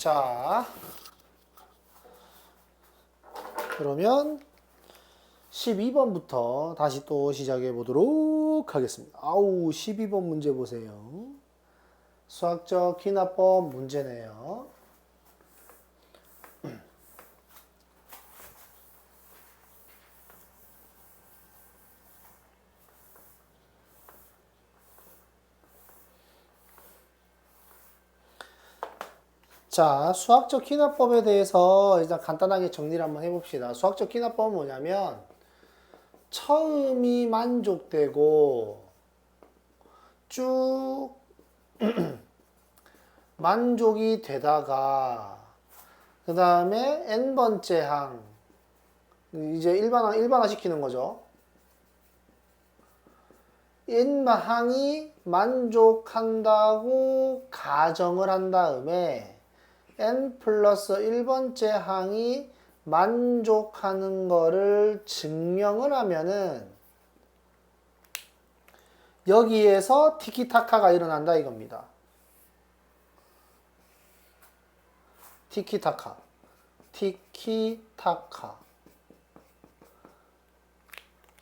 자, 그러면 12번부터 다시 또 시작해 보도록 하겠습니다. 아우, 12번 문제 보세요. 수학적 기납법 문제네요. 자, 수학적 기납법에 대해서 일단 간단하게 정리를 한번 해봅시다. 수학적 기납법은 뭐냐면 처음이 만족되고 쭉 만족이 되다가 그 다음에 n번째 항 이제 일반화 시키는 거죠. n항이 만족한다고 가정을 한 다음에 n 플러스 1번째 항이 만족하는 거를 증명을 하면은 여기에서 티키타카가 일어난다 이겁니다. 티키타카.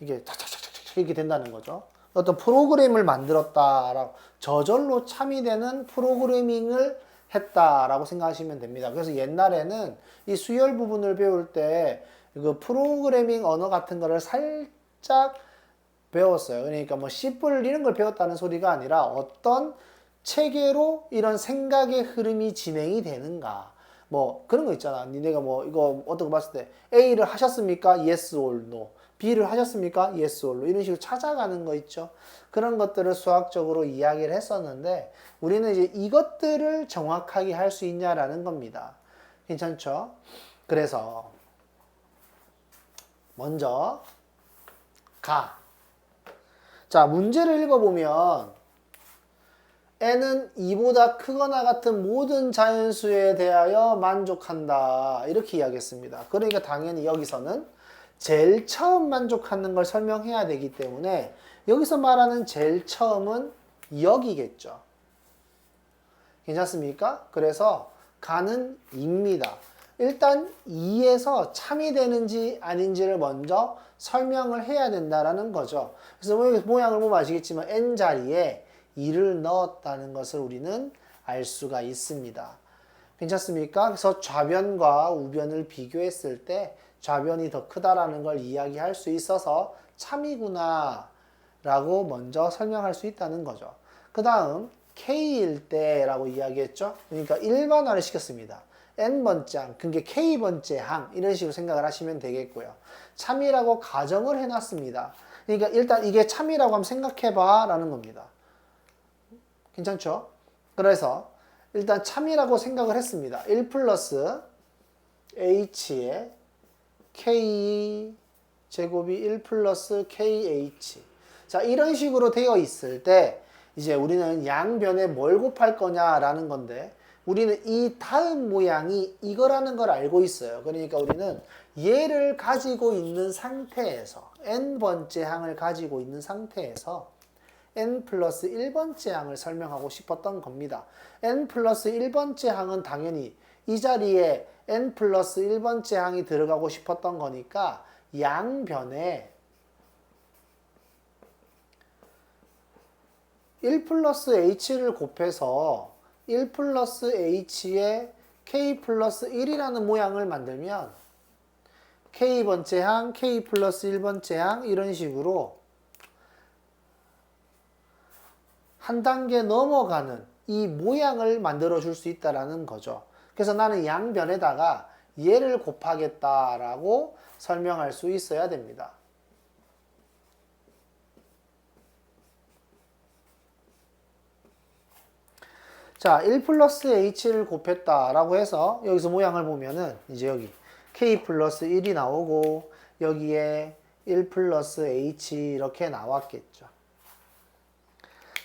이게 착착착착 이렇게 된다는 거죠. 어떤 프로그램을 만들었다라고 저절로 참여되는 프로그래밍을 했다라고 생각하시면 됩니다. 그래서 옛날에는 이 수열 부분을 배울 때 그 프로그래밍 언어 같은 거를 살짝 배웠어요. 그러니까 뭐 C++ 이런 걸 배웠다는 소리가 아니라 어떤 체계로 이런 생각의 흐름이 진행이 되는가. 뭐 그런 거 있잖아. 니네가 뭐 이거 어떤 거 봤을 때 A를 하셨습니까? Yes or no. B를 하셨습니까? Yes or no. 이런 식으로 찾아가는 거 있죠. 그런 것들을 수학적으로 이야기를 했었는데 우리는 이제 이것들을 정확하게 할 수 있냐라는 겁니다. 괜찮죠? 그래서 먼저 자, 문제를 읽어보면 n은 2보다 크거나 같은 모든 자연수에 대하여 만족한다. 이렇게 이야기했습니다. 그러니까 당연히 여기서는 제일 처음 만족하는 걸 설명해야 되기 때문에 여기서 말하는 제일 처음은 여기겠죠. 괜찮습니까? 그래서 가는 2입니다. 일단 2에서 참이 되는지 아닌지를 먼저 설명을 해야 된다라는 거죠. 그래서 모양을 보면 아시겠지만 n자리에 2를 넣었다는 것을 우리는 알 수가 있습니다. 괜찮습니까? 그래서 좌변과 우변을 비교했을 때 좌변이 더 크다라는 걸 이야기할 수 있어서 참이구나 라고 먼저 설명할 수 있다는 거죠. 그 다음 K일 때라고 이야기했죠. 그러니까 일반화를 시켰습니다. n번째 항, 그게 K번째 항 이런 식으로 생각을 하시면 되겠고요. 참이라고 가정을 해놨습니다. 그러니까 일단 이게 참이라고 한번 생각해봐 라는 겁니다. 괜찮죠? 그래서 일단 참이라고 생각을 했습니다. 1 플러스 h의 k 제곱이 1 플러스 kh. 자, 이런 식으로 되어 있을 때 이제 우리는 양변에 뭘 곱할 거냐라는 건데 우리는 이 다음 모양이 이거라는 걸 알고 있어요. 그러니까 우리는 얘를 가지고 있는 상태에서 n번째 항을 가지고 있는 상태에서 n 플러스 1번째 항을 설명하고 싶었던 겁니다. n 플러스 1번째 항은 당연히 이 자리에 n 플러스 1번째 항이 들어가고 싶었던 거니까 양변에 1 플러스 h를 곱해서 1 플러스 h에 k 플러스 1이라는 모양을 만들면 k번째 항, k 플러스 1번째 항 이런 식으로 한 단계 넘어가는 이 모양을 만들어 줄 수 있다라는 거죠. 그래서 나는 양변에다가 얘를 곱하겠다라고 설명할 수 있어야 됩니다. 자, 1 플러스 h를 곱했다라고 해서 여기서 모양을 보면은 이제 여기 k 플러스 1이 나오고 여기에 1 플러스 h 이렇게 나왔겠죠.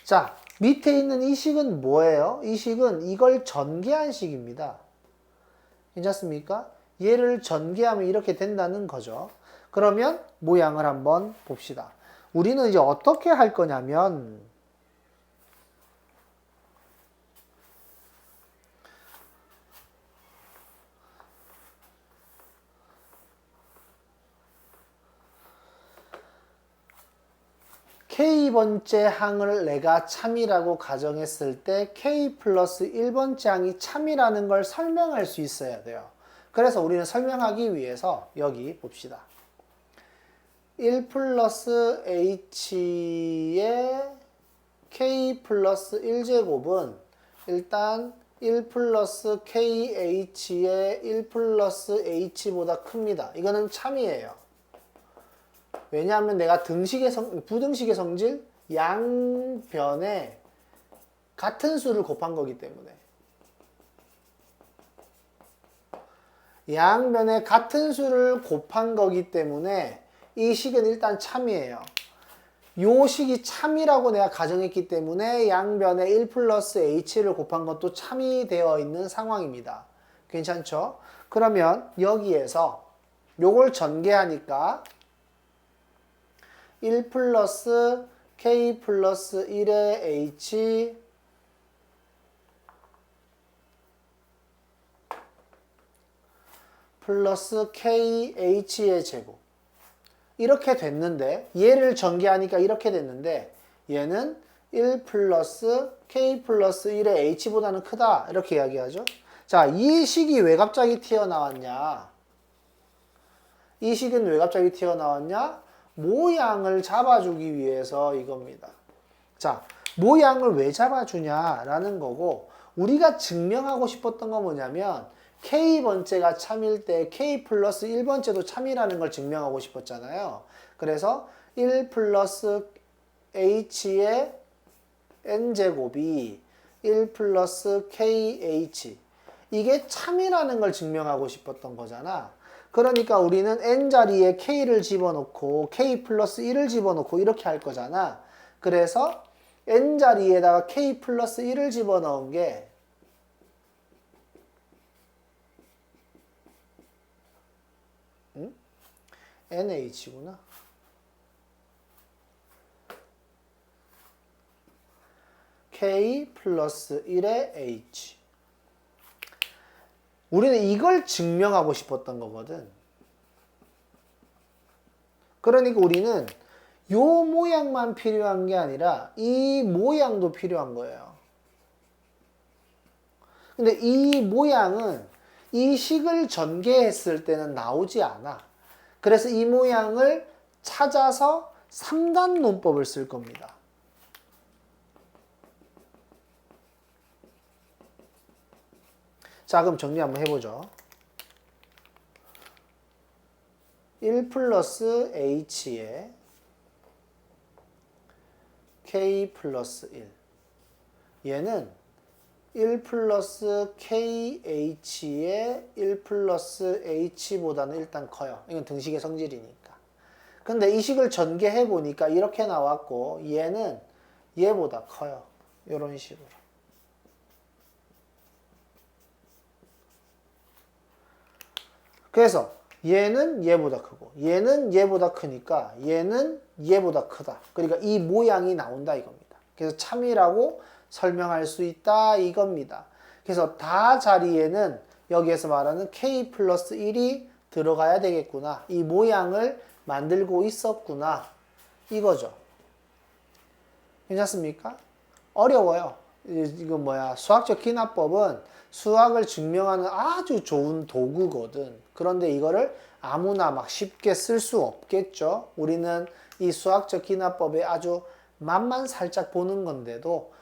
자, 밑에 있는 이 식은 뭐예요? 이 식은 이걸 전개한 식입니다. 괜찮습니까? 얘를 전개하면 이렇게 된다는 거죠. 그러면 모양을 한번 봅시다. 우리는 이제 어떻게 할 거냐면 K번째 항을 내가 참이라고 가정했을 때 K 플러스 1번째 항이 참이라는 걸 설명할 수 있어야 돼요. 그래서 우리는 설명하기 위해서 여기 봅시다. 1 플러스 H의 K 플러스 1제곱은 일단 1 플러스 KH의 1 플러스 H보다 큽니다. 이거는 참이에요. 왜냐하면 내가 부등식의 성질 양변에 같은 수를 곱한 거기 때문에. 양변에 같은 수를 곱한 거기 때문에 이 식은 일단 참이에요. 요 식이 참이라고 내가 가정했기 때문에 양변에 1 플러스 h를 곱한 것도 참이 되어 있는 상황입니다. 괜찮죠? 그러면 여기에서 요걸 전개하니까 1 플러스 k 플러스 1의 h 플러스 kh의 제곱 이렇게 됐는데 얘를 전개하니까 이렇게 됐는데 얘는 1 플러스 k 플러스 1의 h보다는 크다 이렇게 이야기하죠. 자, 이 식이 왜 갑자기 튀어나왔냐? 이 식은 왜 갑자기 튀어나왔냐? 모양을 잡아주기 위해서 이겁니다. 자, 모양을 왜 잡아주냐라는 거고 우리가 증명하고 싶었던 건 뭐냐면 K번째가 참일 때 K 플러스 1번째도 참이라는 걸 증명하고 싶었잖아요. 그래서 1 플러스 H의 N제곱이 1 플러스 KH 이게 참이라는 걸 증명하고 싶었던 거잖아. 그러니까 우리는 N자리에 K를 집어넣고 K 플러스 1을 집어넣고 이렇게 할 거잖아. 그래서 N자리에다가 K 플러스 1을 집어넣은 게 NH구나. K 플러스 1의 H. 우리는 이걸 증명하고 싶었던 거거든. 그러니까 우리는 요 모양만 필요한 게 아니라 이 모양도 필요한 거예요. 근데 이 모양은 이 식을 전개했을 때는 나오지 않아. 그래서 이 모양을 찾아서 3단 논법을 쓸 겁니다. 자, 그럼 정리 한번 해보죠. 1 플러스 h에 k 플러스 1. 얘는 1 플러스 KH의 1 플러스 H보다는 일단 커요. 이건 등식의 성질이니까. 근데 이 식을 전개해 보니까 이렇게 나왔고 얘는 얘보다 커요. 이런 식으로. 그래서 얘는 얘보다 크고 얘는 얘보다 크니까 얘는 얘보다 크다. 그러니까 이 모양이 나온다 이겁니다. 그래서 참이라고 설명할 수 있다 이겁니다. 그래서 다 자리에는 여기에서 말하는 k 플러스 1이 들어가야 되겠구나. 이 모양을 만들고 있었구나. 이거죠. 괜찮습니까? 어려워요. 이거 뭐야? 수학적 기납법은 수학을 증명하는 아주 좋은 도구거든. 그런데 이거를 아무나 막 쉽게 쓸 수 없겠죠. 우리는 이 수학적 기납법에 아주 맛만 살짝 보는 건데도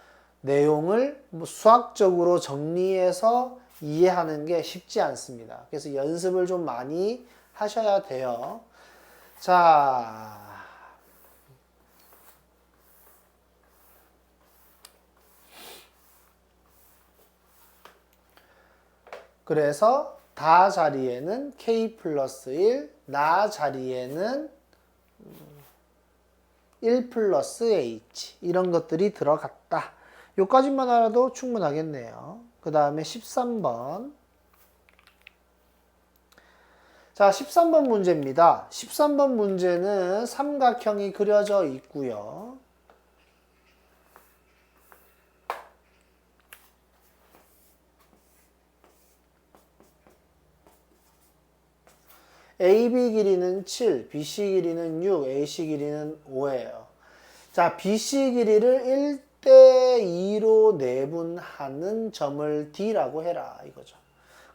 내용을 수학적으로 정리해서 이해하는 게 쉽지 않습니다. 그래서 연습을 좀 많이 하셔야 돼요. 자, 그래서 다 자리에는 k 플러스 1, 나 자리에는 1 플러스 h 이런 것들이 들어갔다. 요까지만 알아도 충분하겠네요. 그 다음에 13번. 자, 13번 문제입니다. 13번 문제는 삼각형이 그려져 있고요. AB 길이는 7, BC 길이는 6, AC 길이는 5예요. 자, BC 길이를 1대2로 내분하는 점을 D라고 해라 이거죠.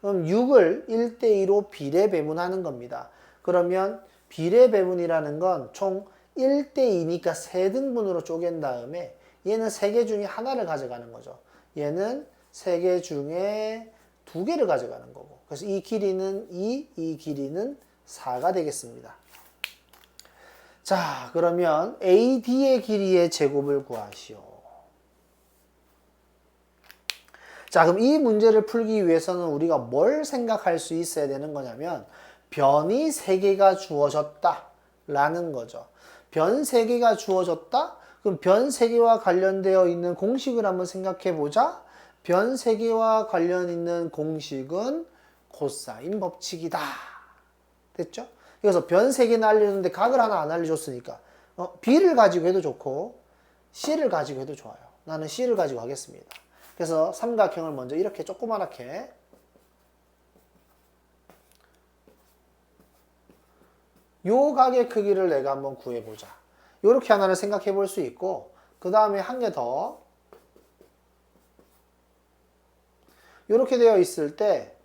그럼 6을 1대2로 비례 배분하는 겁니다. 그러면 비례 배분이라는 건 총 1대2니까 3등분으로 쪼갠 다음에 얘는 3개 중에 하나를 가져가는 거죠. 얘는 3개 중에 2개를 가져가는 거고. 그래서 이 길이는 2, 이 길이는 4가 되겠습니다. 자, 그러면 AD의 길이의 제곱을 구하시오. 자, 그럼 이 문제를 풀기 위해서는 우리가 뭘 생각할 수 있어야 되는 거냐면 변이 3개가 주어졌다 라는 거죠. 변 3개가 주어졌다? 그럼 변 3개와 관련되어 있는 공식을 한번 생각해 보자. 변 3개와 관련 있는 공식은 코사인 법칙이다. 됐죠? 그래서 변 3개는 알려줬는데 각을 하나 안 알려줬으니까 B를 가지고 해도 좋고 C를 가지고 해도 좋아요. 나는 C를 가지고 하겠습니다. 그래서 삼각형을 먼저 이렇게 조그맣게 요 각의 크기를 내가 한번 구해보자. 요렇게 하나를 생각해 볼 수 있고 그 다음에 한 개 더 요렇게 되어 있을 때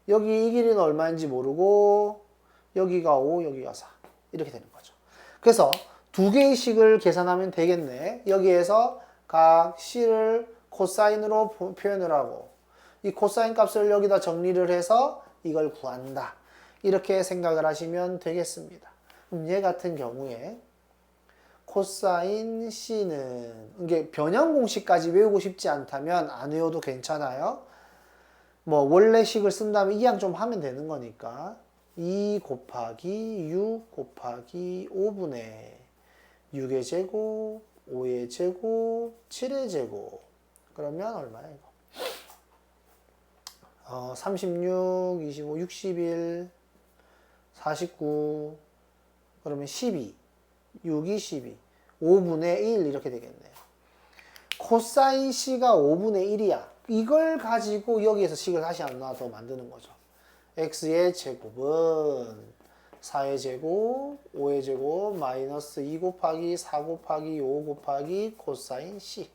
여기 이 길이는 얼마인지 모르고 여기가 5, 여기가 4 이렇게 되는 거죠. 그래서 두 개의 식을 계산하면 되겠네. 여기에서 각 C를 코사인으로 표현을 하고 이 코사인 값을 여기다 정리를 해서 이걸 구한다. 이렇게 생각을 하시면 되겠습니다. 그럼 얘 같은 경우에 코사인 C는 이게 변형 공식까지 외우고 싶지 않다면 안 외워도 괜찮아요. 뭐 원래 식을 쓴다면 이양 좀 하면 되는 거니까 2 곱하기 6 곱하기 5분의 6의 제곱, 5의 제곱, 7의 제곱. 그러면 얼마야 이거? 36, 25, 61, 49, 그러면 12, 6이 12, 5분의 1 이렇게 되겠네요. 코사인 C가 5분의 1이야. 이걸 가지고 여기에서 식을 다시 하나 더 만드는 거죠. X의 제곱은 4의 제곱, 5의 제곱, 마이너스 2 곱하기 4 곱하기 5 곱하기 코사인 C.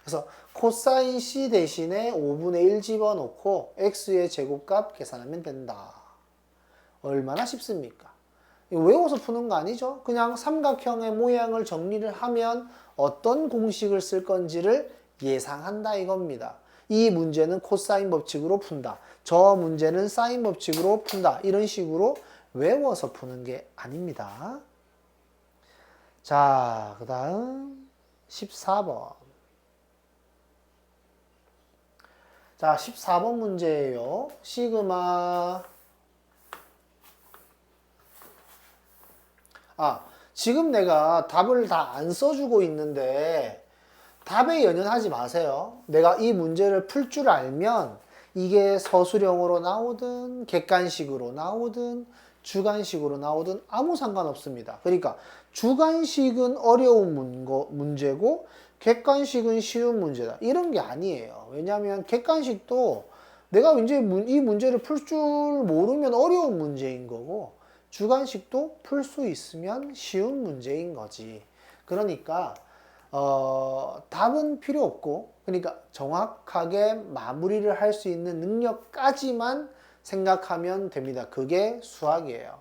그래서 코사인 C 대신에 5분의 1 집어넣고 X의 제곱값 계산하면 된다. 얼마나 쉽습니까? 외워서 푸는 거 아니죠? 그냥 삼각형의 모양을 정리를 하면 어떤 공식을 쓸 건지를 예상한다 이겁니다. 이 문제는 코사인 법칙으로 푼다. 저 문제는 사인 법칙으로 푼다. 이런 식으로 외워서 푸는 게 아닙니다. 자, 그 다음 14번. 자, 14번 문제예요. 시그마 지금 내가 답을 다 안 써주고 있는데 답에 연연하지 마세요. 내가 이 문제를 풀 줄 알면 이게 서술형으로 나오든 객관식으로 나오든 주관식으로 나오든 아무 상관없습니다. 그러니까 주관식은 어려운 문제고 객관식은 쉬운 문제다. 이런 게 아니에요. 왜냐하면 객관식도 내가 이제 이 문제를 풀 줄 모르면 어려운 문제인 거고 주관식도 풀 수 있으면 쉬운 문제인 거지. 그러니까 답은 필요 없고 그러니까 정확하게 마무리를 할 수 있는 능력까지만 생각하면 됩니다. 그게 수학이에요.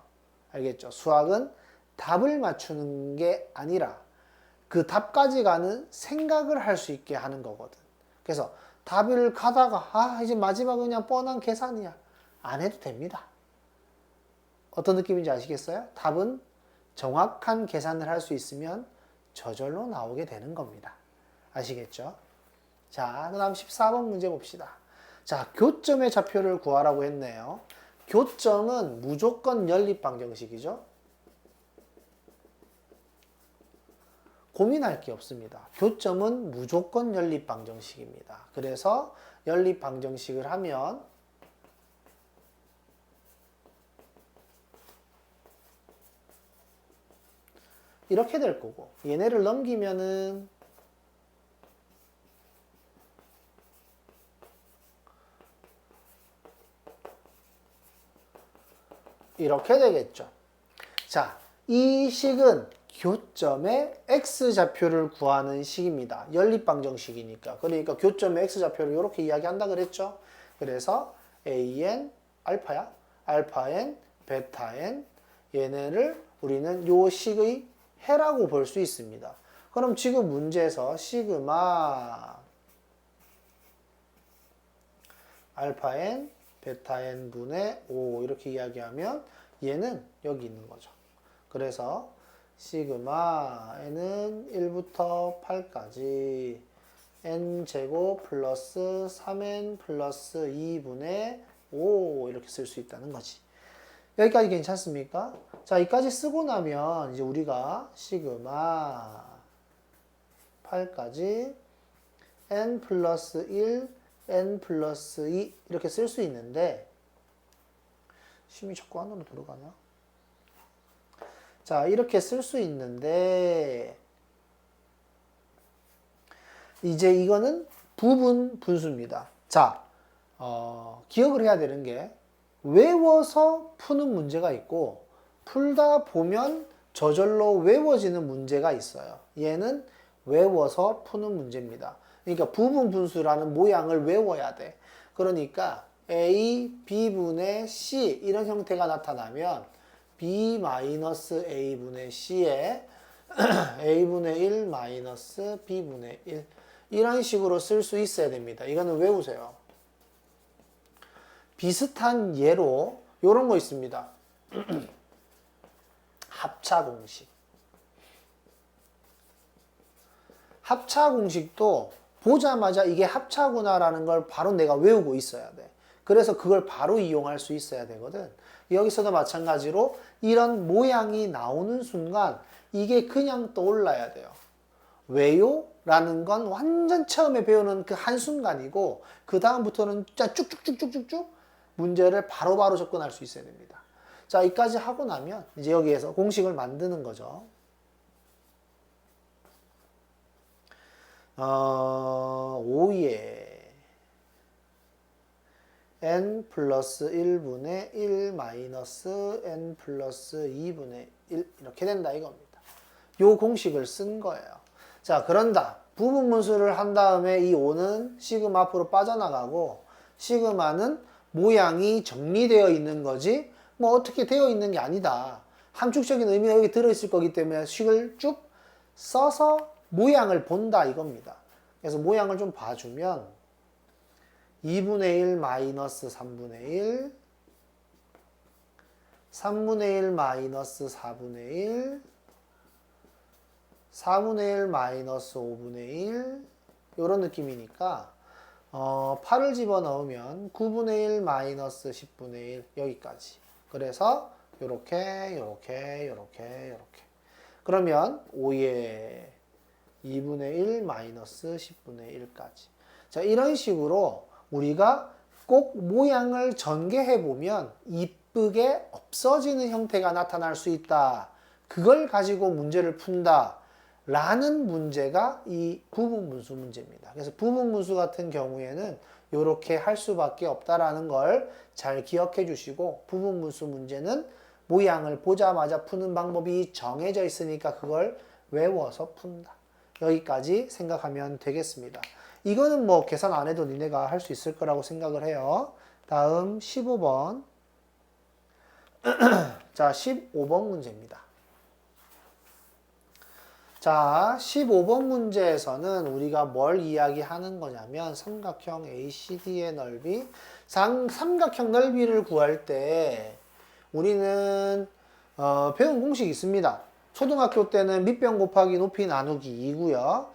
알겠죠? 수학은 답을 맞추는 게 아니라 그 답까지 가는 생각을 할 수 있게 하는 거거든. 그래서 답을 가다가 이제 마지막은 그냥 뻔한 계산이야. 안 해도 됩니다. 어떤 느낌인지 아시겠어요? 답은 정확한 계산을 할 수 있으면 저절로 나오게 되는 겁니다. 아시겠죠? 자, 그 다음 14번 문제 봅시다. 자, 교점의 좌표를 구하라고 했네요. 교점은 무조건 연립방정식이죠. 고민할 게 없습니다. 교점은 무조건 연립방정식입니다. 그래서 연립방정식을 하면 이렇게 될 거고 얘네를 넘기면은 이렇게 되겠죠. 자, 이 식은 교점의 x좌표를 구하는 식입니다. 연립방정식이니까. 그러니까 교점의 x좌표를 이렇게 이야기한다 그랬죠. 그래서 an 알파야. 알파n, 베타n 얘네를 우리는 요 식의 해라고 볼 수 있습니다. 그럼 지금 문제에서 시그마 알파n, 베타n 분의 5 이렇게 이야기하면 얘는 여기 있는 거죠. 그래서 시그마 n은 1부터 8까지 n제곱 플러스 3n 플러스 2분의 5 이렇게 쓸 수 있다는 거지. 여기까지 괜찮습니까? 자, 여기까지 쓰고 나면 이제 우리가 시그마 8까지 n 플러스 1, n 플러스 2 이렇게 쓸 수 있는데 심이 자꾸 안으로 들어가냐? 자, 이렇게 쓸 수 있는데 이제 이거는 부분 분수입니다. 자, 기억을 해야 되는 게 외워서 푸는 문제가 있고 풀다 보면 저절로 외워지는 문제가 있어요. 얘는 외워서 푸는 문제입니다. 그러니까 부분 분수라는 모양을 외워야 돼. 그러니까 A, B분의 C 이런 형태가 나타나면 B-A분의 C에 A분의 1 마이너스 B분의 1 이런 식으로 쓸 수 있어야 됩니다. 이거는 외우세요. 비슷한 예로 이런 거 있습니다. 합차 공식. 합차 공식도 보자마자 이게 합차구나라는 걸 바로 내가 외우고 있어야 돼. 그래서 그걸 바로 이용할 수 있어야 되거든. 여기서도 마찬가지로 이런 모양이 나오는 순간 이게 그냥 떠올라야 돼요. 왜요? 라는 건 완전 처음에 배우는 그 한순간이고 그 다음부터는 진짜 쭉쭉쭉쭉쭉 문제를 바로바로 접근할 수 있어야 됩니다. 자, 여기까지 하고 나면 이제 여기에서 공식을 만드는 거죠. 오예 n 플러스 1분의 1 마이너스 n 플러스 2분의 1 이렇게 된다 이겁니다. 요 공식을 쓴 거예요. 자, 그런다. 부분 분수를 한 다음에 이 5는 시그마 앞으로 빠져나가고 시그마는 모양이 정리되어 있는 거지 뭐 어떻게 되어 있는 게 아니다. 함축적인 의미가 여기 들어있을 거기 때문에 식을 쭉 써서 모양을 본다 이겁니다. 그래서 모양을 좀 봐주면 2분의 1 마이너스 3분의 1 3분의 1 마이너스 4분의 1 4분의 1 마이너스 5분의 1 이런 느낌이니까 8을 집어넣으면 9분의 1 마이너스 10분의 1 여기까지. 그래서 요렇게 그러면 5의 2분의 1 마이너스 10분의 1까지. 자, 이런 식으로 우리가 꼭 모양을 전개해 보면 이쁘게 없어지는 형태가 나타날 수 있다. 그걸 가지고 문제를 푼다. 라는 문제가 이 부분분수 문제입니다. 그래서 부분분수 같은 경우에는 이렇게 할 수밖에 없다라는 걸 잘 기억해 주시고 부분분수 문제는 모양을 보자마자 푸는 방법이 정해져 있으니까 그걸 외워서 푼다. 여기까지 생각하면 되겠습니다. 이거는 뭐 계산 안 해도 니네가 할 수 있을 거라고 생각을 해요. 다음 15번. 자, 15번 문제입니다. 자, 15번 문제에서는 우리가 뭘 이야기하는 거냐면 삼각형 ACD의 넓이, 삼각형 넓이를 구할 때 우리는 배운 공식이 있습니다. 초등학교 때는 밑변 곱하기 높이 나누기 2고요.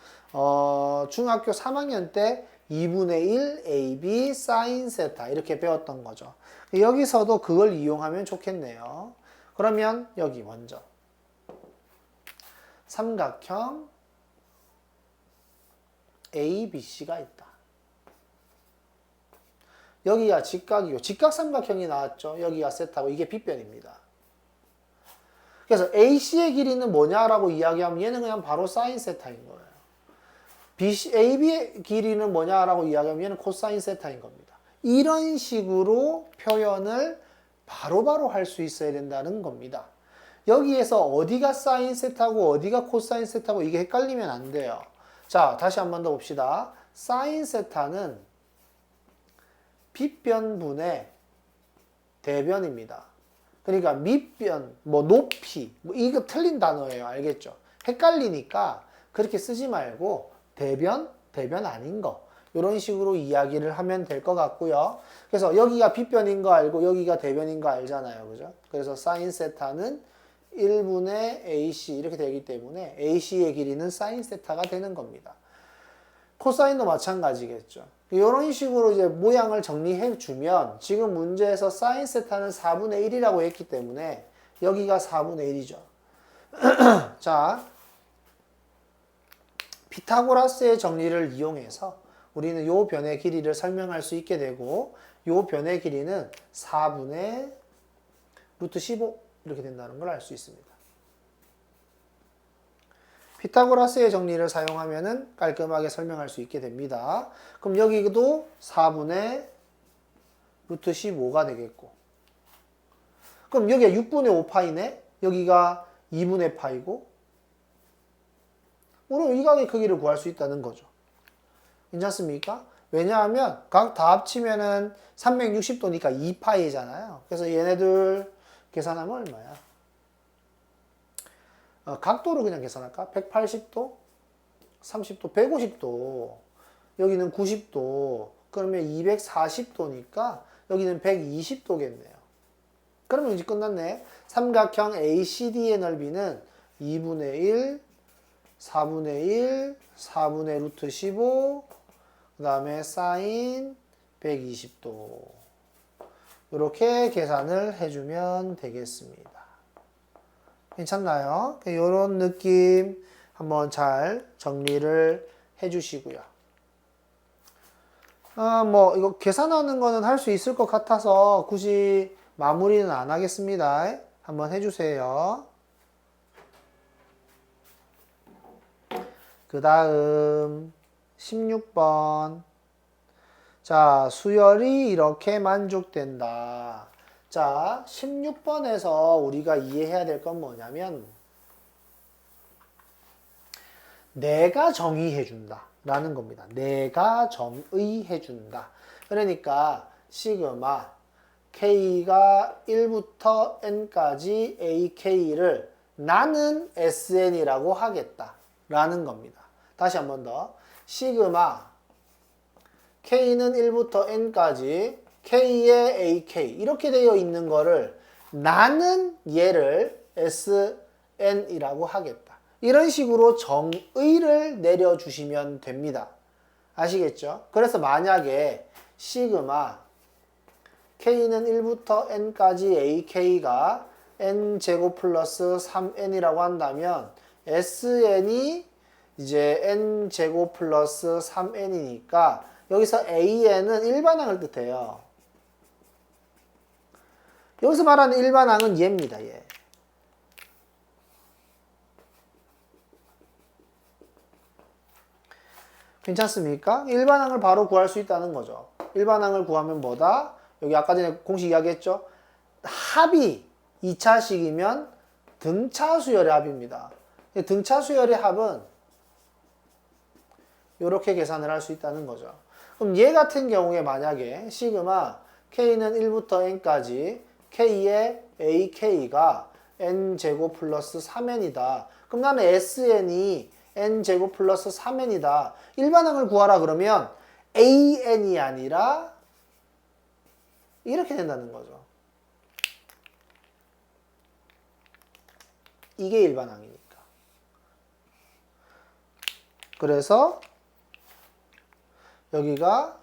중학교 3학년 때 2분의 1 AB sin 세타 이렇게 배웠던 거죠. 여기서도 그걸 이용하면 좋겠네요. 그러면 여기 먼저 삼각형 ABC가 있다. 여기가 직각이고 직각삼각형이 나왔죠. 여기가 세타고 이게 빗변입니다. 그래서 AC의 길이는 뭐냐라고 이야기하면 얘는 그냥 바로 사인 세타인 거예요. AB의 길이는 뭐냐라고 이야기하면 얘는 코사인 세타인 겁니다. 이런 식으로 표현을 바로바로 할 수 있어야 된다는 겁니다. 여기에서 어디가 사인 세타고 어디가 코사인 세타고 이게 헷갈리면 안 돼요. 자, 다시 한 번 더 봅시다. 사인 세타는 빗변분의 대변입니다. 그러니까 밑변, 뭐 높이, 뭐 이거 틀린 단어예요. 알겠죠? 헷갈리니까 그렇게 쓰지 말고 대변 아닌 거. 이런 식으로 이야기를 하면 될 것 같고요. 그래서 여기가 빗변인 거 알고 여기가 대변인 거 알잖아요. 그죠? 그래서 사인 세타는 1분의 AC 이렇게 되기 때문에 AC의 길이는 사인 세타가 되는 겁니다. 코사인도 마찬가지겠죠. 이런 식으로 이제 모양을 정리해 주면 지금 문제에서 사인 세타는 4분의 1이라고 했기 때문에 여기가 4분의 1이죠. 자, 피타고라스의 정리를 이용해서 우리는 요 변의 길이를 설명할 수 있게 되고 요 변의 길이는 4분의 루트 15 이렇게 된다는 걸 알 수 있습니다. 피타고라스의 정리를 사용하면 깔끔하게 설명할 수 있게 됩니다. 그럼 여기도 4분의 루트 15가 되겠고 그럼 여기가 6분의 5파이네? 여기가 2분의 파이고 우리는 이 각의 크기를 구할 수 있다는 거죠. 괜찮습니까? 왜냐하면 각 다 합치면은 360도니까 2파이잖아요. 그래서 얘네들 계산하면 얼마야? 각도를 그냥 계산할까? 180도, 30도, 150도, 여기는 90도, 그러면 240도니까 여기는 120도겠네요. 그러면 이제 끝났네. 삼각형 ACD의 넓이는 2분의 1, 4분의 1, 4분의 루트 15, 그 다음에 사인 120도. 이렇게 계산을 해주면 되겠습니다. 괜찮나요? 이런 느낌 한번 잘 정리를 해주시고요. 뭐 이거 계산하는 거는 할 수 있을 것 같아서 굳이 마무리는 안 하겠습니다. 한번 해주세요. 그 다음 16번. 자, 수열이 이렇게 만족된다. 자, 16번에서 우리가 이해해야 될 건 뭐냐면 내가 정의해준다 라는 겁니다. 내가 정의해준다. 그러니까 시그마 K가 1부터 N까지 AK를 나는 SN이라고 하겠다 라는 겁니다. 다시 한 번 더. 시그마 K는 1부터 N까지 K의 AK 이렇게 되어 있는 거를 나는 얘를 SN이라고 하겠다. 이런 식으로 정의를 내려주시면 됩니다. 아시겠죠? 그래서 만약에 시그마 K는 1부터 N까지 AK가 N제곱 플러스 3N이라고 한다면 SN이 이제 N제곱 플러스 3N이니까 여기서 AN은 일반항을 뜻해요. 여기서 말하는 일반항은 얘입니다. 얘. 괜찮습니까? 일반항을 바로 구할 수 있다는 거죠. 일반항을 구하면 뭐다? 여기 아까 전에 공식 이야기했죠? 합이 2차식이면 등차 수열의 합입니다. 등차 수열의 합은 이렇게 계산을 할 수 있다는 거죠. 그럼 얘 같은 경우에 만약에 시그마 K는 1부터 N까지 K의 AK가 N제곱 플러스 3N이다. 그럼 나는 SN이 N제곱 플러스 3N이다. 일반항을 구하라 그러면 AN이 아니라 이렇게 된다는 거죠. 이게 일반항이니까. 그래서 여기가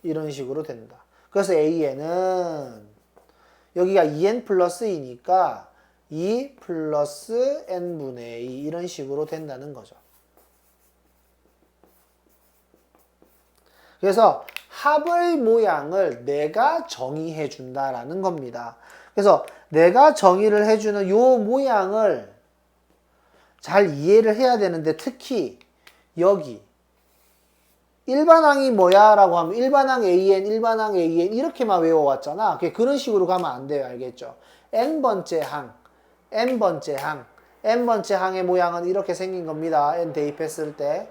이런 식으로 된다. 그래서 AN은 여기가 2N 플러스 2니까 2 플러스 N분의 2 이런 식으로 된다는 거죠. 그래서 합의 모양을 내가 정의해 준다라는 겁니다. 그래서 내가 정의를 해주는 요 모양을 잘 이해를 해야 되는데 특히 여기 일반항이 뭐야? 라고 하면 일반항 AN, 일반항 AN 이렇게만 외워왔잖아. 그런 식으로 가면 안 돼요. 알겠죠? n번째 항, n번째 항, n번째 항의 모양은 이렇게 생긴 겁니다. n 대입했을 때.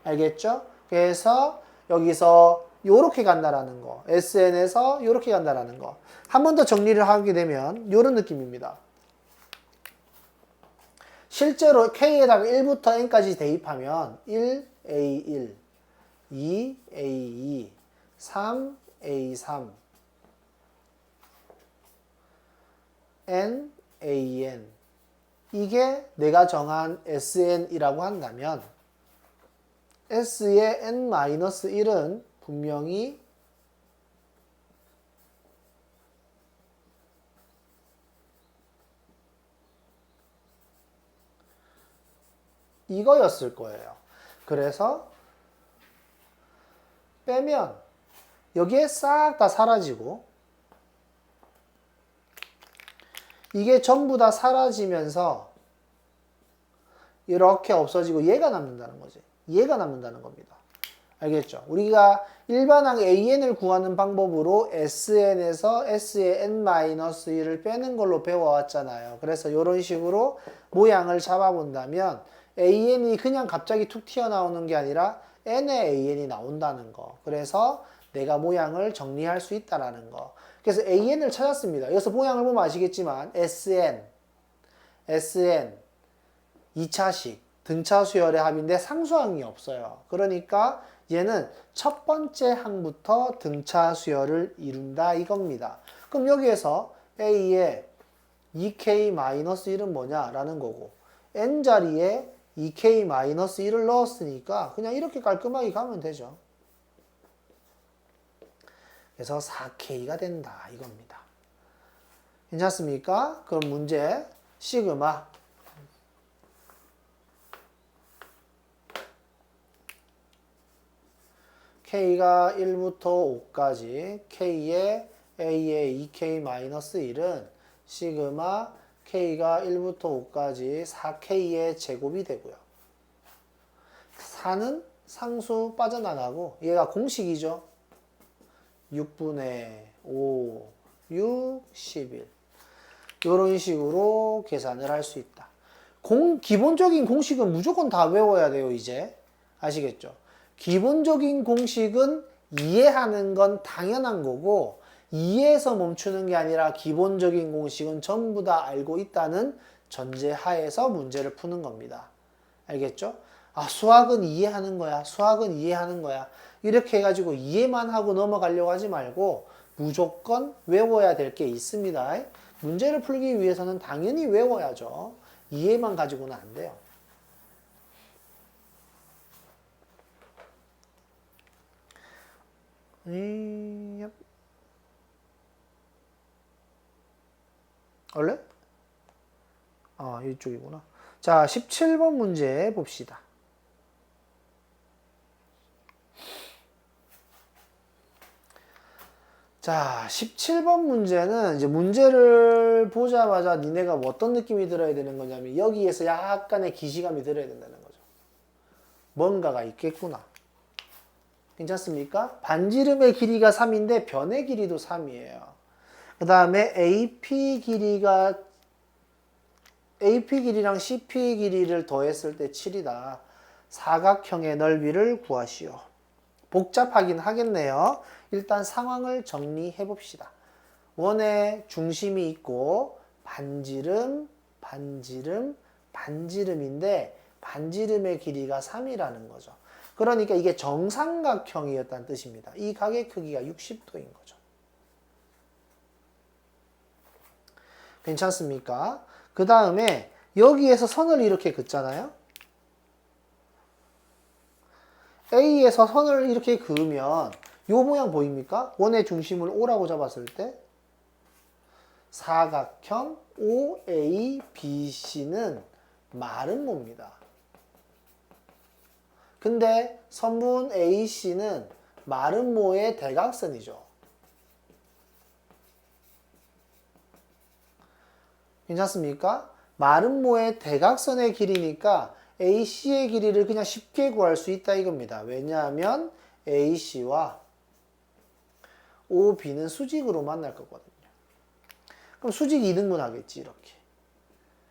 알겠죠? 그래서 여기서 요렇게 간다라는 거. SN에서 요렇게 간다라는 거. 한 번 더 정리를 하게 되면 요런 느낌입니다. 실제로 K에다가 1부터 N까지 대입하면 1A1, 2A2, 3A3, NAN 이게 내가 정한 SN이라고 한다면 S의 N-1은 분명히 이거였을 거예요. 그래서 빼면 여기에 싹 다 사라지고 이게 전부 다 사라지면서 이렇게 없어지고 얘가 남는다는 거지. 얘가 남는다는 겁니다. 알겠죠? 우리가 일반항 AN을 구하는 방법으로 SN에서 S의 N-1을 빼는 걸로 배워왔잖아요. 그래서 이런 식으로 모양을 잡아본다면 AN이 그냥 갑자기 툭 튀어나오는 게 아니라 N의 AN이 나온다는 거. 그래서 내가 모양을 정리할 수 있다는 거. 그래서 AN을 찾았습니다. 여기서 모양을 보면 아시겠지만 SN, 2차식, 등차 수열의 합인데 상수항이 없어요. 그러니까 얘는 첫 번째 항부터 등차 수열을 이룬다 이겁니다. 그럼 여기에서 A의 2K-1은 뭐냐라는 거고 N자리에 2K-1을 넣었으니까 그냥 이렇게 깔끔하게 가면 되죠. 그래서 4K가 된다 이겁니다. 괜찮습니까? 그럼 문제 시그마 K가 1부터 5까지 K의 A의 2K-1은 시그마 K가 1부터 5까지 4K의 제곱이 되고요. 4는 상수 빠져나가고 얘가 공식이죠. 6분의 5, 6, 11 이런 식으로 계산을 할 수 있다. 기본적인 공식은 무조건 다 외워야 돼요. 이제 아시겠죠? 기본적인 공식은 이해하는 건 당연한 거고 이해해서 멈추는 게 아니라 기본적인 공식은 전부 다 알고 있다는 전제하에서 문제를 푸는 겁니다. 알겠죠? 아, 수학은 이해하는 거야. 수학은 이해하는 거야. 이렇게 해가지고 이해만 하고 넘어가려고 하지 말고 무조건 외워야 될 게 있습니다. 문제를 풀기 위해서는 당연히 외워야죠. 이해만 가지고는 안 돼요. 원래? 아, 이쪽이구나. 자, 17번 문제 봅시다. 자, 17번 문제는 이제 문제를 보자마자 니네가 뭐 어떤 느낌이 들어야 되는 거냐면 여기에서 약간의 기시감이 들어야 된다는 거죠. 뭔가가 있겠구나. 괜찮습니까? 반지름의 길이가 3인데 변의 길이도 3이에요. 그 다음에 AP 길이랑 CP 길이를 더했을 때 7이다. 사각형의 넓이를 구하시오. 복잡하긴 하겠네요. 일단 상황을 정리해 봅시다. 원의 중심이 있고 반지름인데 반지름의 길이가 3이라는 거죠. 그러니까 이게 정삼각형이었다는 뜻입니다. 이 각의 크기가 60도인 거죠. 괜찮습니까? 그 다음에 여기에서 선을 이렇게 긋잖아요. A에서 선을 이렇게 그으면 요 모양 보입니까? 원의 중심을 O라고 잡았을 때 사각형 OABC는 마름모입니다. 근데 선분 AC는 마름모의 대각선이죠. 괜찮습니까? 마름모의 대각선의 길이니까 AC의 길이를 그냥 쉽게 구할 수 있다 이겁니다. 왜냐하면 AC와 OB는 수직으로 만날 거거든요. 그럼 수직 2등분 하겠지, 이렇게.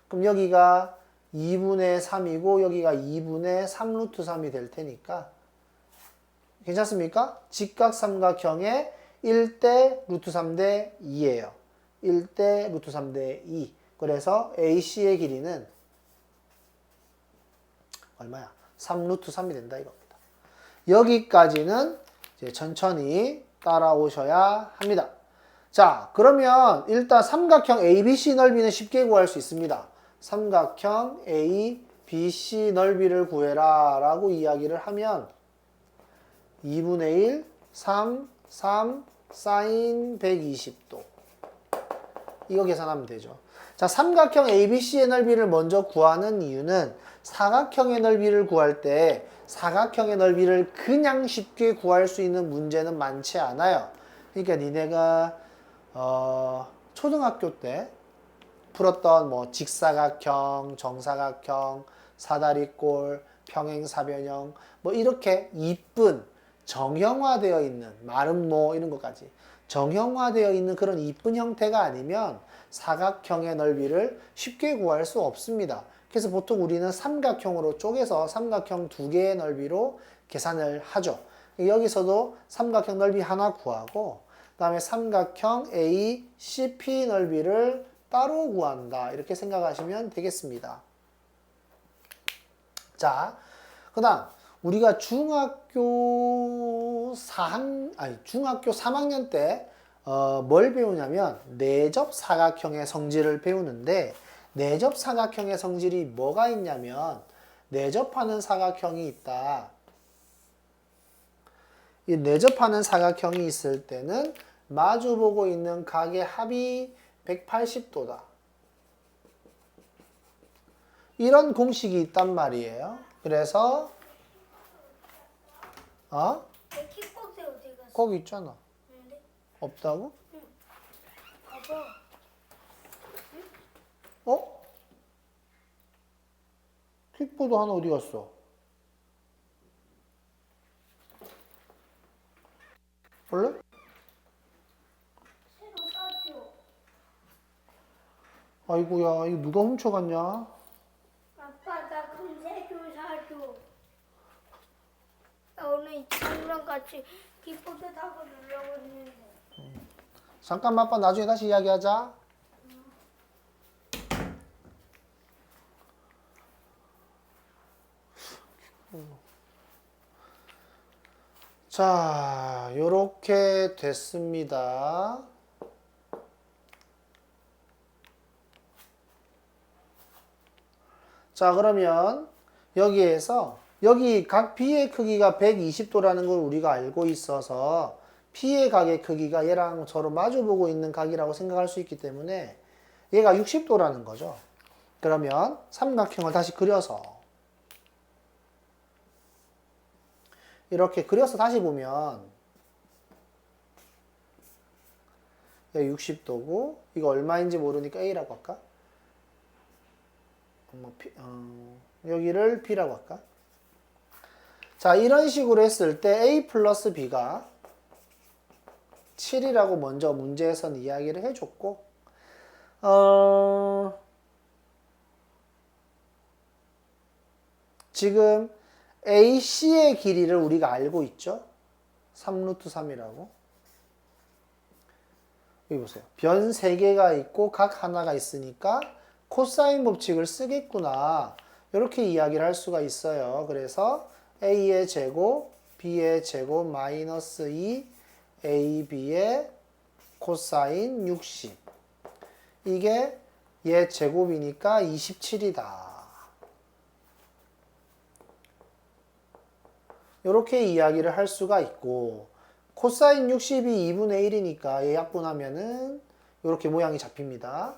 그럼 여기가 2분의 3이고 여기가 2분의 3 루트 3이 될 테니까 괜찮습니까? 직각삼각형의 1대 루트 3대 2예요. 1대 루트 3대 2. 그래서 AC의 길이는 얼마야? 3 루트 3이 된다 이겁니다. 여기까지는 이제 천천히 따라오셔야 합니다. 자, 그러면 일단 삼각형 ABC 넓이는 쉽게 구할 수 있습니다. 삼각형 ABC 넓이를 구해라 라고 이야기를 하면 2분의 1, 3, 3, 사인 120도. 이거 계산하면 되죠. 자, 삼각형 ABC의 넓이를 먼저 구하는 이유는 사각형의 넓이를 구할 때 사각형의 넓이를 그냥 쉽게 구할 수 있는 문제는 많지 않아요. 그러니까 니네가 초등학교 때 풀었던 뭐 직사각형, 정사각형, 사다리꼴, 평행사변형 뭐 이렇게 이쁜 정형화되어 있는 마름모 이런 것까지 정형화되어 있는 그런 이쁜 형태가 아니면 사각형의 넓이를 쉽게 구할 수 없습니다. 그래서 보통 우리는 삼각형으로 쪼개서 삼각형 두 개의 넓이로 계산을 하죠. 여기서도 삼각형 넓이 하나 구하고 그 다음에 삼각형 ACP 넓이를 따로 구한다. 이렇게 생각하시면 되겠습니다. 자, 그 다음 우리가 중학교 3학년 때 뭘 배우냐면 내접 사각형의 성질을 배우는데 내접 사각형의 성질이 뭐가 있냐면 내접하는 사각형이 있다. 이 내접하는 사각형이 있을 때는 마주보고 있는 각의 합이 180도다. 이런 공식이 있단 말이에요. 그래서 내 킥박스 어디 갔어? 거기 있잖아. 근데? 없다고? 응. 봐봐. 어? 퀵보드 하나 어디 갔어? 원래? 새로 사줘. 아이고야, 이거 누가 훔쳐갔냐? 아빠 나 금세 좀 사줘. 나 오늘 친구랑 같이 킥박스 타고 놀려고 했는데. 잠깐만, 아빠 나중에 다시 이야기하자. 자, 요렇게 됐습니다. 자, 그러면 여기에서 여기 각 B의 크기가 120도라는 걸 우리가 알고 있어서 P의 각의 크기가 얘랑 서로 마주보고 있는 각이라고 생각할 수 있기 때문에 얘가 60도라는 거죠. 그러면 삼각형을 다시 그려서 이렇게 그려서 다시 보면 여기 60도고 이거 얼마인지 모르니까 A라고 할까? 여기를 B라고 할까? 자, 이런 식으로 했을 때 A 플러스 B가 7이라고 먼저 문제에서는 이야기를 해줬고 지금 AC의 길이를 우리가 알고 있죠? 3루트 3이라고. 여기 보세요. 변 3개가 있고 각 하나가 있으니까 코사인 법칙을 쓰겠구나. 이렇게 이야기를 할 수가 있어요. 그래서 A의 제곱, B의 제곱 마이너스 2, AB의 코사인 60. 이게 얘 제곱이니까 27이다. 이렇게 이야기를 할 수가 있고 코사인 60이 2분의 1이니까 얘 약분하면은 이렇게 모양이 잡힙니다.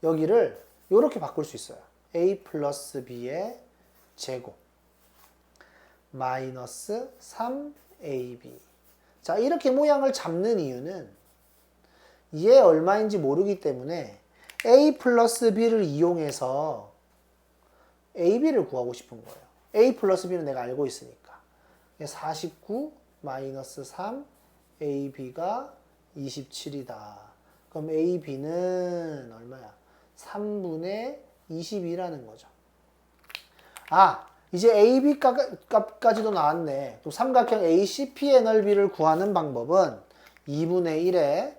여기를 이렇게 바꿀 수 있어요. A 플러스 B의 제곱 마이너스 3AB. 자, 이렇게 모양을 잡는 이유는 얘 얼마인지 모르기 때문에 A 플러스 B를 이용해서 AB를 구하고 싶은 거예요. A 플러스 B는 내가 알고 있으니까. 49 마이너스 3 AB가 27이다. 그럼 AB는 얼마야? 3분의 22라는 거죠. 아, 이제 AB 값까지도 나왔네. 또 삼각형 ACP의 넓이를 구하는 방법은 2분의 1에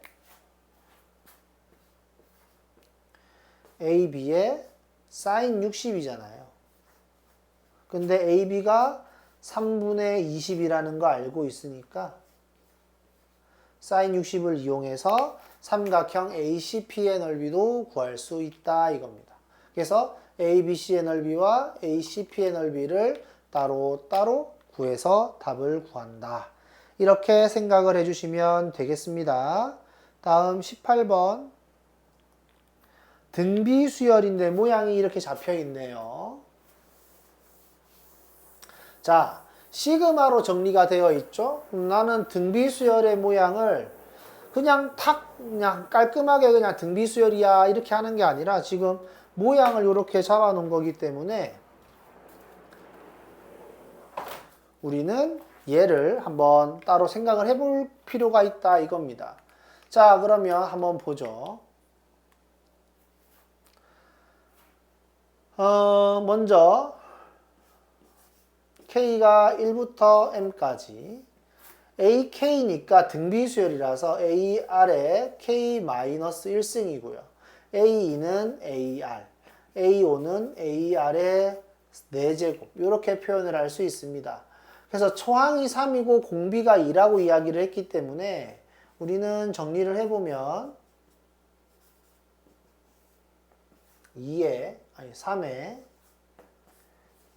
AB의 sin 60이잖아요. 근데 AB가 3분의 20이라는 거 알고 있으니까 sin 60을 이용해서 삼각형 ACP의 넓이도 구할 수 있다 이겁니다. 그래서 ABC의 넓이와 ACP의 넓이를 따로따로 구해서 답을 구한다. 이렇게 생각을 해주시면 되겠습니다. 다음 18번. 등비 수열인데 모양이 이렇게 잡혀 있네요. 자, 시그마로 정리가 되어 있죠? 나는 등비 수열의 모양을 그냥 깔끔하게 그냥 등비 수열이야 이렇게 하는 게 아니라 지금 모양을 이렇게 잡아 놓은 거기 때문에 우리는 얘를 한번 따로 생각을 해볼 필요가 있다 이겁니다. 자, 그러면 한번 보죠. 먼저 K가 1부터 M까지 AK니까 등비수열이라서 A 아래 K-1승이고요. A2는 AR, A5는 AR의 4제곱 이렇게 표현을 할 수 있습니다. 그래서 초항이 3이고 공비가 2라고 이야기를 했기 때문에 우리는 정리를 해보면 3에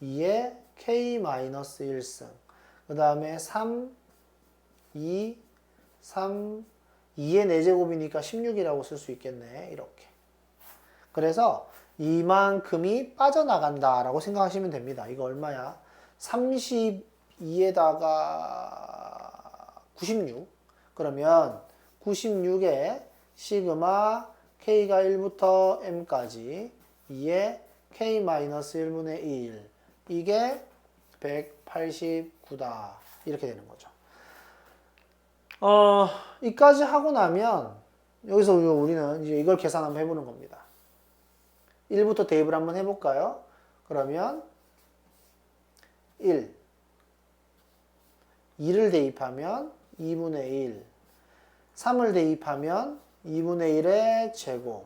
2에 K-1승 그 다음에 3, 2, 3, 2의 4제곱이니까 16이라고 쓸 수 있겠네. 이렇게. 그래서 이만큼이 빠져나간다 라고 생각하시면 됩니다. 이거 얼마야? 32에다가 96 그러면 96에 시그마 K가 1부터 M까지 2에 K-1분의 1 이게 189다 이렇게 되는 거죠. 이까지 하고 나면 여기서 우리는 이제 이걸 계산 한번 해보는 겁니다. 1부터 대입을 한번 해볼까요? 그러면 1 2를 대입하면 2분의 1 3을 대입하면 2분의 1의 제곱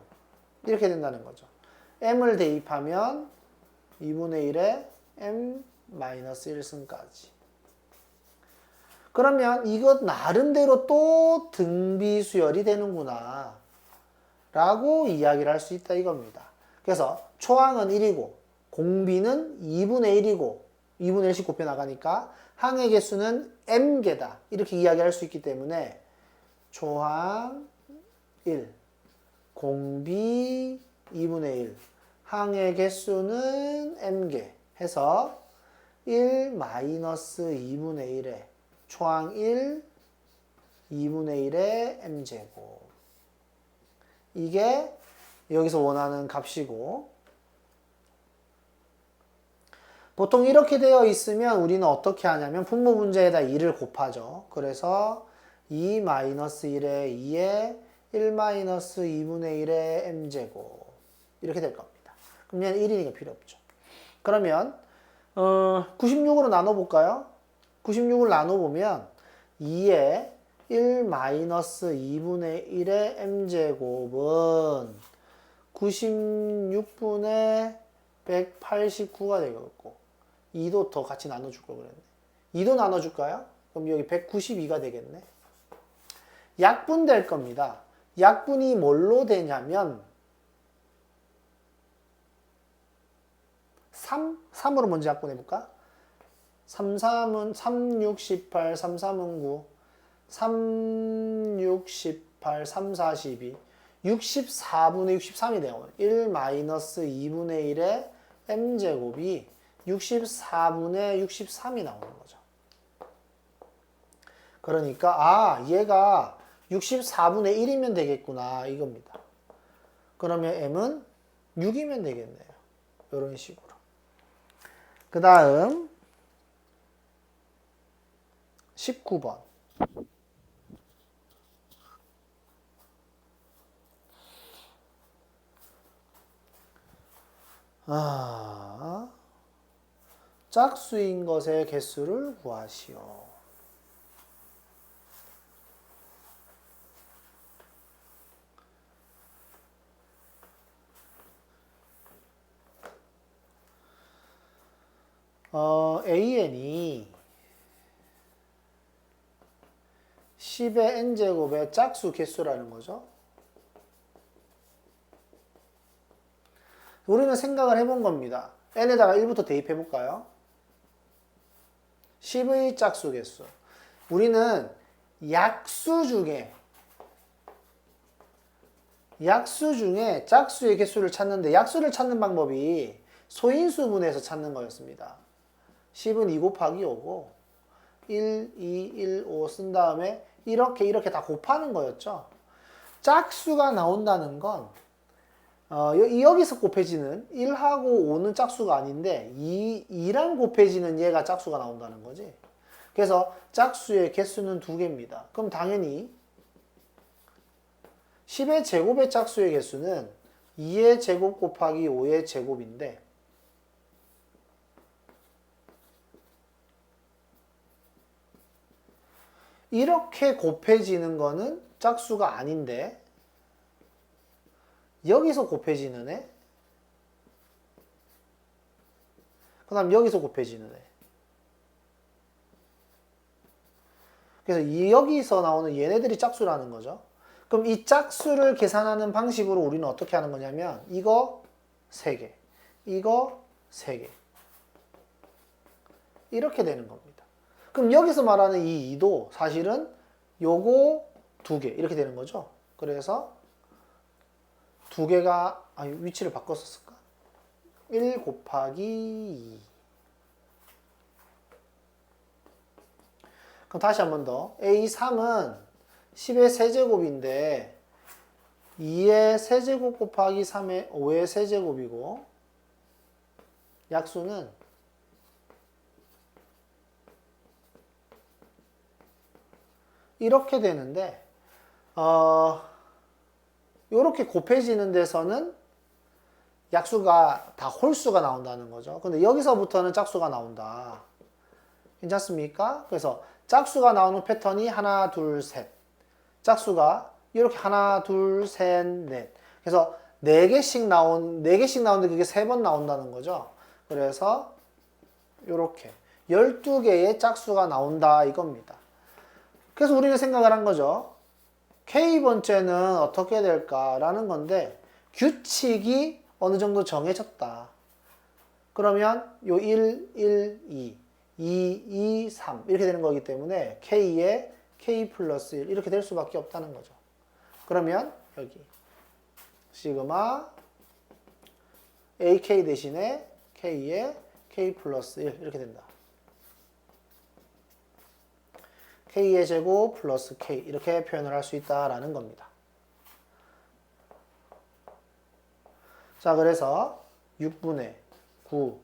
이렇게 된다는 거죠. m을 대입하면 2분의 1의 m-1승까지. 그러면 이것 나름대로 또 등비수열이 되는구나 라고 이야기를 할 수 있다 이겁니다. 그래서 초항은 1이고 공비는 2분의 1이고 2분의 1씩 곱해 나가니까 항의 개수는 m개다 이렇게 이야기할 수 있기 때문에 초항 1, 공비 2분의 1, 항의 개수는 m개 해서 1 마이너스 2분의 1에 초항 1, 2분의 1의 m제곱. 이게 여기서 원하는 값이고 보통 이렇게 되어 있으면 우리는 어떻게 하냐면 분모 문제에다 2를 곱하죠. 그래서 2 마이너스 1에 2에 1 마이너스 2분의 1의 m제곱 이렇게 될 겁니다. 그럼 얘는 1이니까 필요 없죠. 그러면 96으로 나눠볼까요? 96을 나눠보면 2에 1 마이너스 2분의 1의 m제곱은 96분의 189가 되겠고 2도 더 같이 나눠줄 걸 그랬네. 2도 나눠줄까요? 그럼 여기 192가 되겠네. 약분 될 겁니다. 약분이 뭘로 되냐면 3으로 먼저 약분해볼까? 3, 6, 18, 3, 3은 9, 3, 6, 18, 3, 4, 12, 64분의 63이 돼요. 1 마이너스 2분의 1의 m제곱이 64분의 63이 나오는 거죠. 그러니까 얘가 64분의 1이면 되겠구나 이겁니다. 그러면 m은 6이면 되겠네요. 이런 식으로. 그 다음 19번. 짝수인 것의 개수를 구하시오. an이 10의 n제곱의 짝수 개수라는 거죠. 우리는 생각을 해본 겁니다. n에다가 1부터 대입해 볼까요? 10의 짝수 개수. 우리는 약수 중에 짝수의 개수를 찾는데 약수를 찾는 방법이 소인수분해에서 찾는 거였습니다. 10은 2 곱하기 5고 1, 2, 1, 5 쓴 다음에 이렇게 다 곱하는 거였죠. 짝수가 나온다는 건 여기서 곱해지는 1하고 5는 짝수가 아닌데 2랑 곱해지는 얘가 짝수가 나온다는 거지. 그래서 짝수의 개수는 2개입니다. 그럼 당연히 10의 제곱의 짝수의 개수는 2의 제곱 곱하기 5의 제곱인데 이렇게 곱해지는 거는 짝수가 아닌데 여기서 곱해지는 애, 그 다음 여기서 곱해지는 애. 그래서 여기서 나오는 얘네들이 짝수라는 거죠. 그럼 이 짝수를 계산하는 방식으로 우리는 어떻게 하는 거냐면 이거 3개, 이거 3개 이렇게 되는 겁니다. 그럼 여기서 말하는 이 2도 사실은 요거 2개 이렇게 되는 거죠. 그래서 2개가 위치를 바꿨었을까? 1 곱하기 2. 그럼 다시 한 번 더. A3은 10의 세제곱인데 2의 세제곱 곱하기 3의 5의 세제곱이고 약수는 이렇게 되는데 이렇게 곱해지는 데서는 약수가 다 홀수가 나온다는 거죠. 근데 여기서부터는 짝수가 나온다. 괜찮습니까? 그래서 짝수가 나오는 패턴이 하나, 둘, 셋. 짝수가 이렇게 하나, 둘, 셋, 넷. 그래서 4개씩 나오는데 그게 3번 나온다는 거죠. 그래서 이렇게 12개의 짝수가 나온다 이겁니다. 그래서 우리는 생각을 한 거죠. K번째는 어떻게 될까라는 건데 규칙이 어느 정도 정해졌다. 그러면 요 1, 1, 2, 2, 2, 3 이렇게 되는 거기 때문에 K에 K 플러스 1 이렇게 될 수밖에 없다는 거죠. 그러면 여기 시그마 AK 대신에 K에 K 플러스 1 이렇게 된다. K의 제곱 플러스 K 이렇게 표현을 할 수 있다라는 겁니다. 자, 그래서 6분의 9,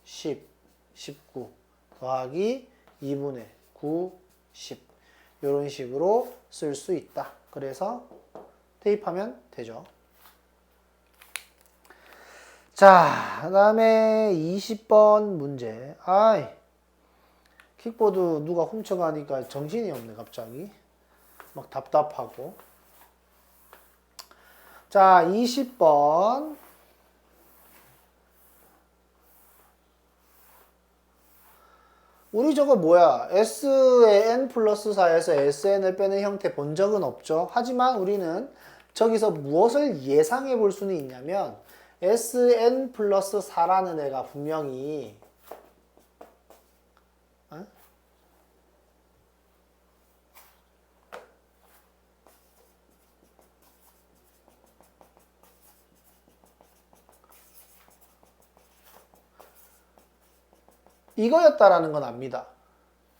10, 19 더하기 2분의 9, 10 이런 식으로 쓸 수 있다. 그래서 대입하면 되죠. 자, 그 다음에 20번 문제. 킥보드 누가 훔쳐가니까 정신이 없네, 갑자기. 막 답답하고. 자, 20번. 우리 저거 뭐야? S의 n 플러스 4에서 Sn을 빼는 형태 본 적은 없죠. 하지만 우리는 저기서 무엇을 예상해 볼 수는 있냐면 Sn 플러스 4라는 애가 분명히 이거였다라는 건 압니다.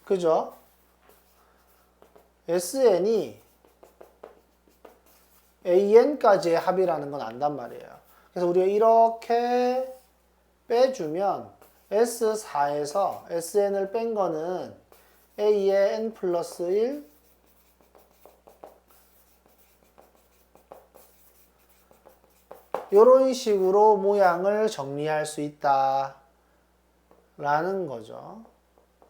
그죠? SN이 AN까지의 합이라는 건 안단 말이에요. 그래서 우리가 이렇게 빼주면 S4에서 SN을 뺀 거는 A의 N 플러스 1 이런 식으로 모양을 정리할 수 있다 라는 거죠.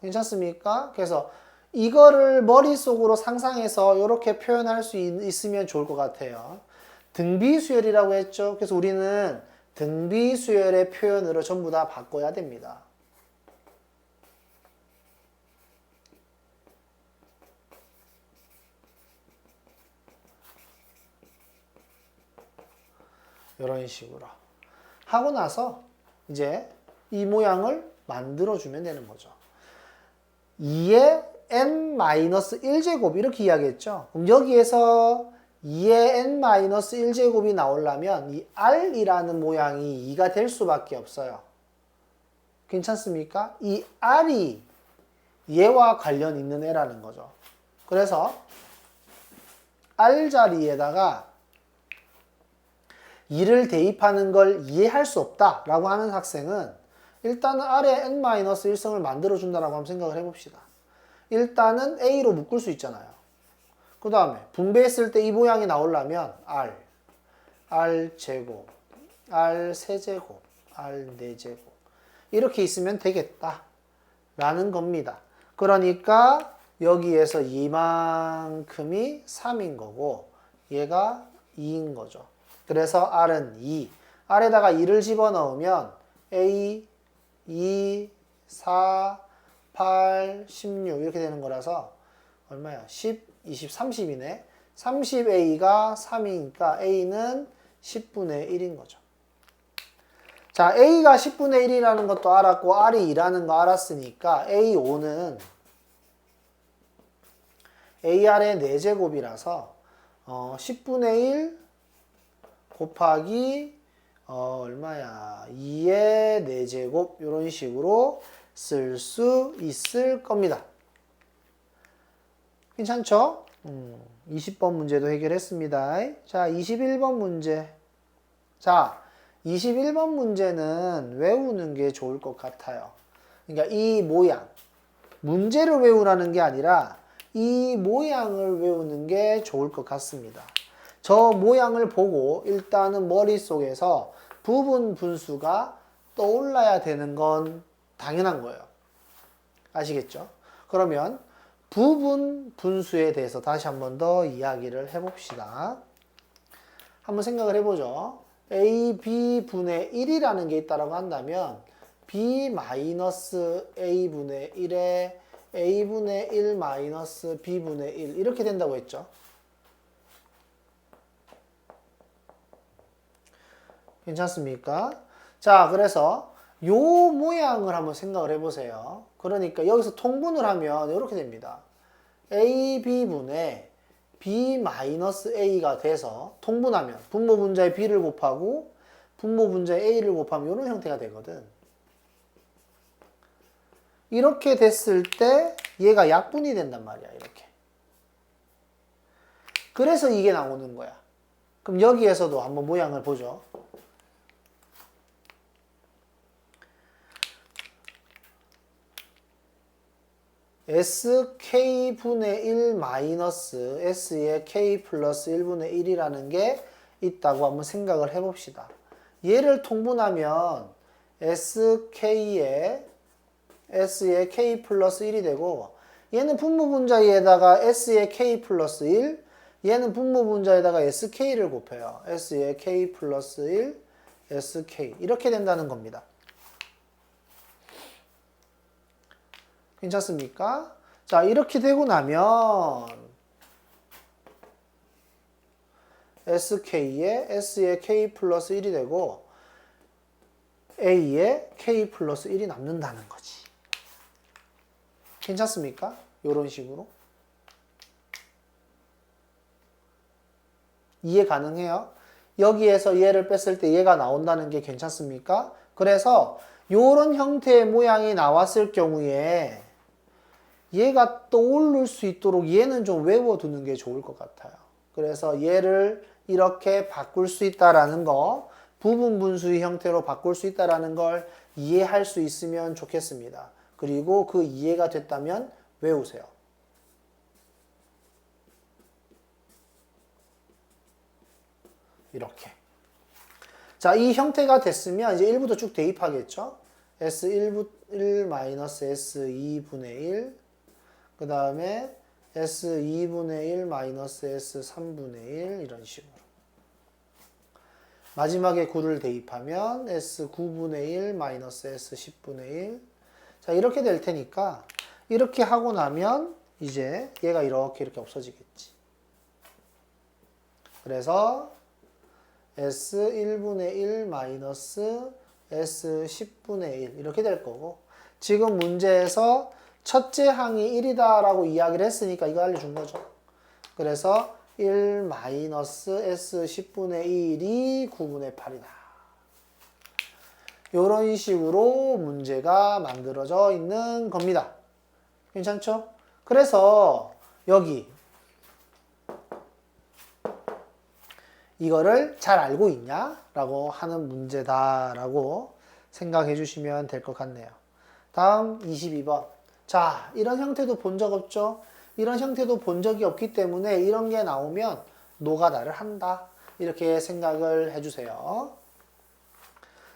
괜찮습니까? 그래서 이거를 머릿속으로 상상해서 이렇게 표현할 수 있으면 좋을 것 같아요. 등비수열이라고 했죠. 그래서 우리는 등비수열의 표현으로 전부 다 바꿔야 됩니다. 이런 식으로 하고 나서 이제 이 모양을 만들어주면 되는 거죠. 2의 n-1제곱 이렇게 이야기했죠. 그럼 여기에서 2의 n-1제곱이 나오려면 이 r이라는 모양이 2가 될 수밖에 없어요. 괜찮습니까? 이 r이 얘와 관련 있는 애라는 거죠. 그래서 r 자리에다가 2를 대입하는 걸 이해할 수 없다라고 하는 학생은 일단은 r에 n-1승을 만들어준다라고 한번 생각을 해봅시다. 일단은 a로 묶을 수 있잖아요. 그 다음에 분배했을 때 이 모양이 나오려면 r 제곱, r 세제곱, r 네제곱 이렇게 있으면 되겠다 라는 겁니다. 그러니까 여기에서 이만큼이 3인 거고 얘가 2인 거죠. 그래서 r은 2. r에다가 2를 집어넣으면 a, 2, 4, 8, 16 이렇게 되는 거라서 얼마야? 10, 20, 30이네. 30a가 3이니까 a는 10분의 1인 거죠. 자, a가 10분의 1이라는 것도 알았고 r이 2라는 거 알았으니까 a5는 ar의 4제곱이라서 10분의 1 곱하기 얼마야? 2의 4제곱 이런 식으로 쓸 수 있을 겁니다. 괜찮죠? 20번 문제도 해결했습니다. 자, 21번 문제. 자, 21번 문제는 외우는 게 좋을 것 같아요. 그러니까 이 모양, 문제를 외우라는 게 아니라 이 모양을 외우는 게 좋을 것 같습니다. 저 모양을 보고 일단은 머릿속에서 부분 분수가 떠올라야 되는 건 당연한 거예요. 아시겠죠? 그러면 부분 분수에 대해서 다시 한 번 더 이야기를 해봅시다. 한번 생각을 해보죠. a, b 분의 1이라는 게 있다고 한다면 b 마이너스 a 분의 1에 a 분의 1 마이너스 b 분의 1 이렇게 된다고 했죠. 괜찮습니까? 자, 그래서 요 모양을 한번 생각을 해보세요. 그러니까 여기서 통분을 하면 이렇게 됩니다. AB분의 B-A가 돼서 통분하면 분모분자의 B를 곱하고 분모분자의 A를 곱하면 이런 형태가 되거든. 이렇게 됐을 때 얘가 약분이 된단 말이야. 이렇게. 그래서 이게 나오는 거야. 그럼 여기에서도 한번 모양을 보죠. sk분의 1 마이너스 s의 k 플러스 1분의 1이라는 게 있다고 한번 생각을 해봅시다. 얘를 통분하면 sk의 s의 k 플러스 1이 되고 얘는 분모분자에다가 s의 k 플러스 1 얘는 분모분자에다가 sk를 곱해요. s의 k 플러스 1 sk 이렇게 된다는 겁니다. 괜찮습니까? 자, 이렇게 되고 나면 sk에 s의 k 플러스 1이 되고 a에 k 플러스 1이 남는다는 거지. 괜찮습니까? 이런 식으로. 이해 가능해요? 여기에서 얘를 뺐을 때 얘가 나온다는 게 괜찮습니까? 그래서 이런 형태의 모양이 나왔을 경우에 얘가 떠오를 수 있도록 얘는 좀 외워두는 게 좋을 것 같아요. 그래서 얘를 이렇게 바꿀 수 있다라는 거, 부분 분수의 형태로 바꿀 수 있다라는 걸 이해할 수 있으면 좋겠습니다. 그리고 그 이해가 됐다면 외우세요. 이렇게. 자, 이 형태가 됐으면 이제 1부터 쭉 대입하겠죠. S1, 1-S2분의 1. 그 다음에 S2분의 1 마이너스 S3분의 1 이런 식으로. 마지막에 9를 대입하면 S9분의 1 마이너스 S10분의 1. 자, 이렇게 될 테니까 이렇게 하고 나면 이제 얘가 이렇게 없어지겠지. 그래서 S1분의 1 마이너스 S10분의 1 이렇게 될 거고, 지금 문제에서 첫째 항이 1이다 라고 이야기를 했으니까 이거 알려준 거죠. 그래서 1 마이너스 S10분의 1이 9분의 8이다. 이런 식으로 문제가 만들어져 있는 겁니다. 괜찮죠? 그래서 여기 이거를 잘 알고 있냐? 라고 하는 문제다라고 생각해 주시면 될 것 같네요. 다음 22번. 자, 이런 형태도 본 적 없죠? 이런 형태도 본 적이 없기 때문에 이런 게 나오면 노가다를 한다. 이렇게 생각을 해주세요.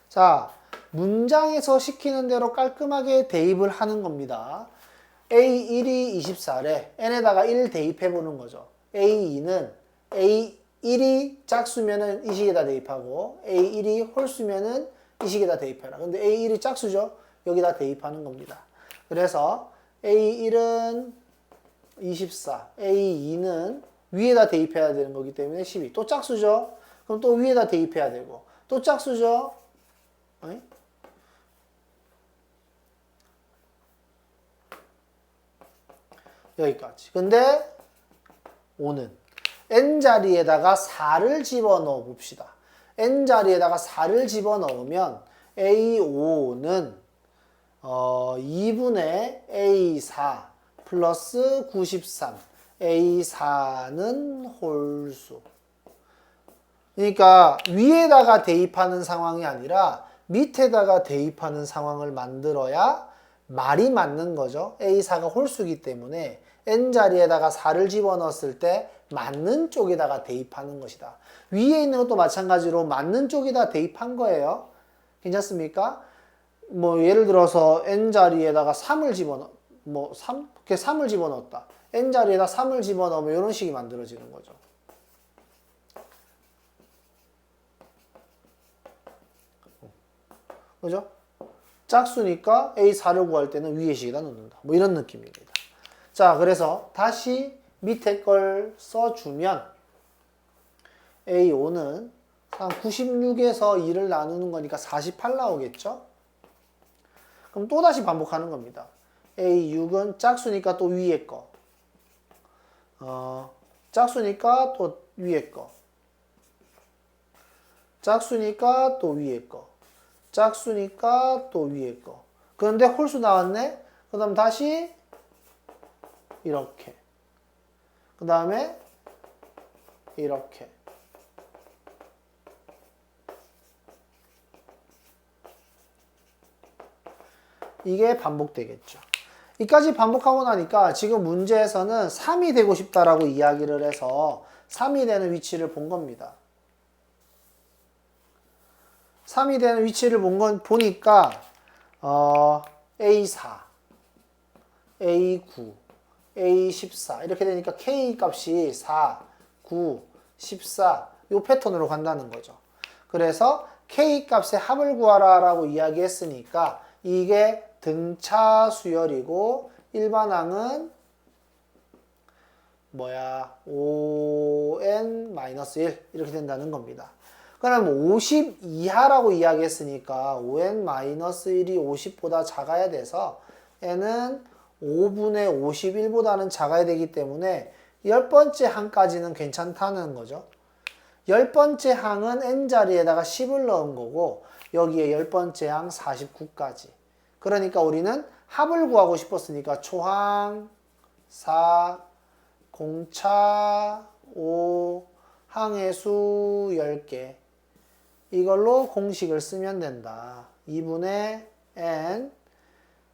자, 문장에서 시키는 대로 깔끔하게 대입을 하는 겁니다. A1이 24래. n에다가 1 대입해 보는 거죠. A2는 A1이 짝수면은 이 식에다 대입하고 A1이 홀수면은 이 식에다 대입해라. 근데 A1이 짝수죠? 여기다 대입하는 겁니다. 그래서 A1은 24, A2는 위에다 대입해야 되는 거기 때문에 12. 또 짝수죠? 그럼 또 위에다 대입해야 되고 또 짝수죠? 여기까지. 근데 5는 n자리에다가 4를 집어넣어 봅시다. n자리에다가 4를 집어넣으면 A5는 2분의 A4 플러스 93 A4는 홀수. 그러니까 위에다가 대입하는 상황이 아니라 밑에다가 대입하는 상황을 만들어야 말이 맞는 거죠. A4가 홀수이기 때문에 n자리에다가 4를 집어넣었을 때 맞는 쪽에다가 대입하는 것이다. 위에 있는 것도 마찬가지로 맞는 쪽에다 대입한 거예요. 괜찮습니까? 뭐 예를 들어서 n자리에다가 3을 이렇게 3을 집어넣었다. n자리에다 3을 집어넣으면 이런 식이 만들어지는 거죠. 그죠? 짝수니까 A4를 구할 때는 위에 식에다 넣는다. 뭐 이런 느낌입니다. 자, 그래서 다시 밑에 걸 써주면 A5는 96에서 2를 나누는 거니까 48 나오겠죠? 그럼 또 다시 반복하는 겁니다. A6은 짝수니까 또 위에 거. 짝수니까 또 위에 거. 짝수니까 또 위에 거. 짝수니까 또 위에 거. 그런데 홀수 나왔네? 그 다음 다시 이렇게. 그 다음에 이렇게. 이게 반복되겠죠. 이까지 반복하고 나니까 지금 문제에서는 3이 되고 싶다라고 이야기를 해서 3이 되는 위치를 본 겁니다. 3이 되는 위치를 보니까 A4, A9, A14 이렇게 되니까 K 값이 4, 9, 14 이 패턴으로 간다는 거죠. 그래서 K 값의 합을 구하라 라고 이야기했으니까 이게 등차 수열이고 일반항은 ON-1 이렇게 된다는 겁니다. 그럼 50 이하라고 이야기했으니까 ON-1이 50보다 작아야 돼서 n은 5분의 51보다는 작아야 되기 때문에 10번째 항까지는 괜찮다는 거죠. 10번째 항은 n자리에다가 10을 넣은 거고 여기에 10번째 항 49까지. 그러니까 우리는 합을 구하고 싶었으니까 초항, 4, 공차, 5, 항해수 10개. 이걸로 공식을 쓰면 된다. 2분의 n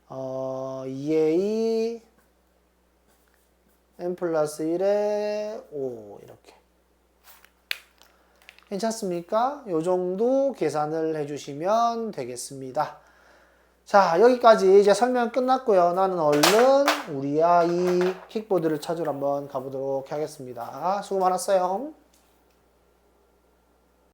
2a n 플러스 1에 5 이렇게. 괜찮습니까? 요 정도 계산을 해주시면 되겠습니다. 자, 여기까지 이제 설명 끝났고요. 나는 얼른 우리 아이 킥보드를 찾으러 한번 가보도록 하겠습니다. 수고 많았어요.